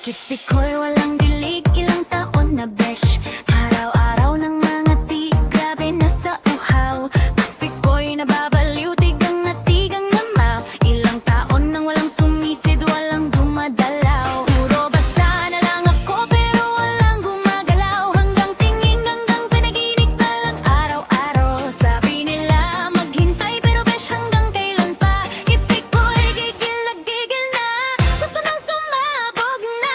Kipi ko'y walang dilig, ilang taon na besh. Araw-araw ng mga grabe na sa uhaw. Kipi ko'y nababaliw, tigang na map. Ilang taon nang walang sumisid, walang dumadalaw. Puro basa na lang ako pero walang gumagalaw. Hanggang tingin, hanggang panaginip na lang araw-araw. Sabi nila maghintay pero besh hanggang kailan pa. Kipi ko'y gigil na gigil na, gusto nang sumabog na.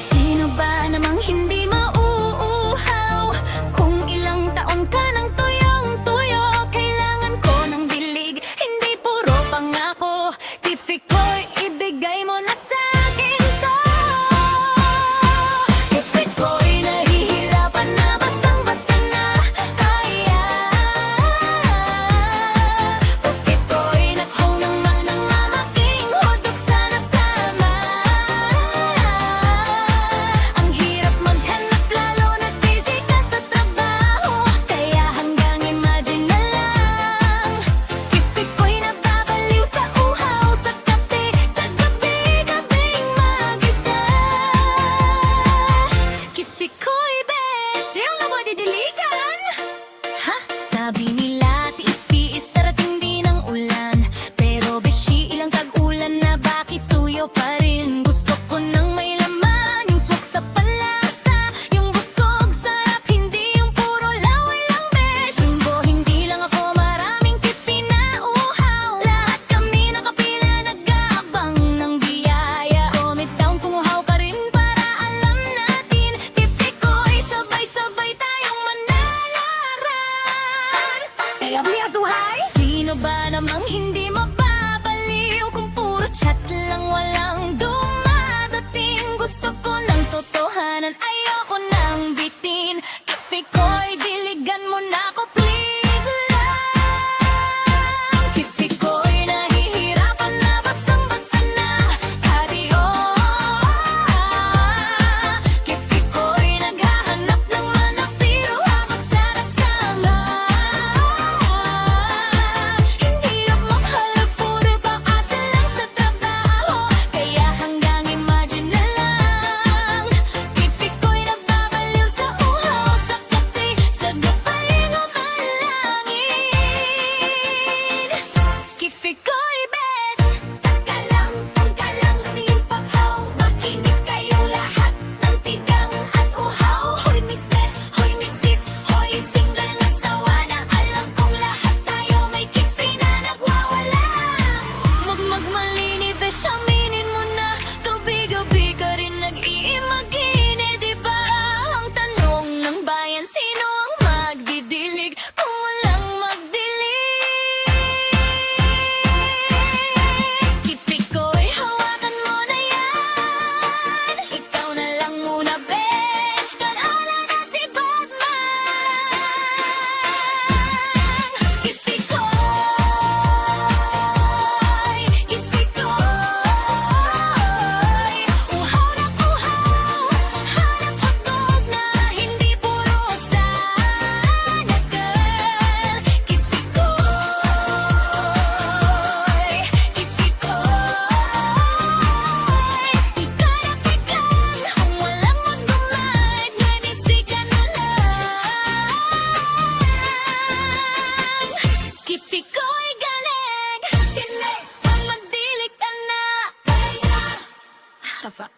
Sino ba namang hindi mauuhaw? Kung ilang taon ka ng tuyong-tuyo, kailangan ko ng dilig, hindi puro pangako. Kipi ko'y ibigay mo na sa akin to. Kipi ko'y nahihirapan na, basang-basa na kaya. Kipi ko'y naghaw naman ang mamaking hudok sana sama. Ang hirap maghanap lalo na't busy ka sa trabaho, kaya hanggang imagine na lang. Kipi ko'y nababaliw sa uhaw, sa kape, sa gabi-gabing mag-isa. Kipi ko'y besh, yung laboy didiligan. Ha? Sabi nila tiis-tiis, darating din ang ulan. Pero beshi, ilang tag-ulan na, bakit tuyo pa rin? Gusto ko nang may laman, yung swak sa palasa, yung busog sarap, hindi yung puro laway lang besh. Linggo, hindi lang ako, maraming kipi na uhaw. Lahat kami nakapila, nag-aabang ng biyaya. Comment down kung uhaw ka rin para alam natin. Kipi ko'y sabay-sabay tayong manalaran. Kaya buhay, sino ba namang hindi mababaliw? Kung puro chat lang walang dumadating. Gusto ko ng totohanan, ayoko nang bitin. Kipi ko'y diligan mo na ako, please lang. Kipi ko'y nahihirapan na, basang-basa na cardio. Kipi ko'y naghahanap ng manapiro habang sarasama. Hindi ako maghalap, puro pag-asa lang sa trabaho, kaya hanggang imagine na lang. Kipi ko'y nababaliw sa uhaw, sa kape, sa gabay ng malangin. Kipi ko'y best. Tangka lang, tingin paghaw. Makinig kayong lahat ng tigang at uhaw. Hoy mister, hoy misis, hoy single na sawa na. Alam kong lahat tayo may kipi na nagwawala. Magmagmalini, besh, aminin mo na. Gabi-gabi ka rin nag-iimagine, di ba? Ang tanong ng bayan, sino ang magdidilig kung walang magdilig? Kipi ko'y hawakan mo na yan. Ikaw na lang muna, besh, kalala na si Batman. Kipi ko'y uhaw na uhaw. Hanap hotdog na hindi puro sana, girl. Kipi ko'y ikalak-iklang. Kung walang magdumay, nabisigan na lang. Kipi ko'y galing, tinig, pag magdilig ka na. Tapa.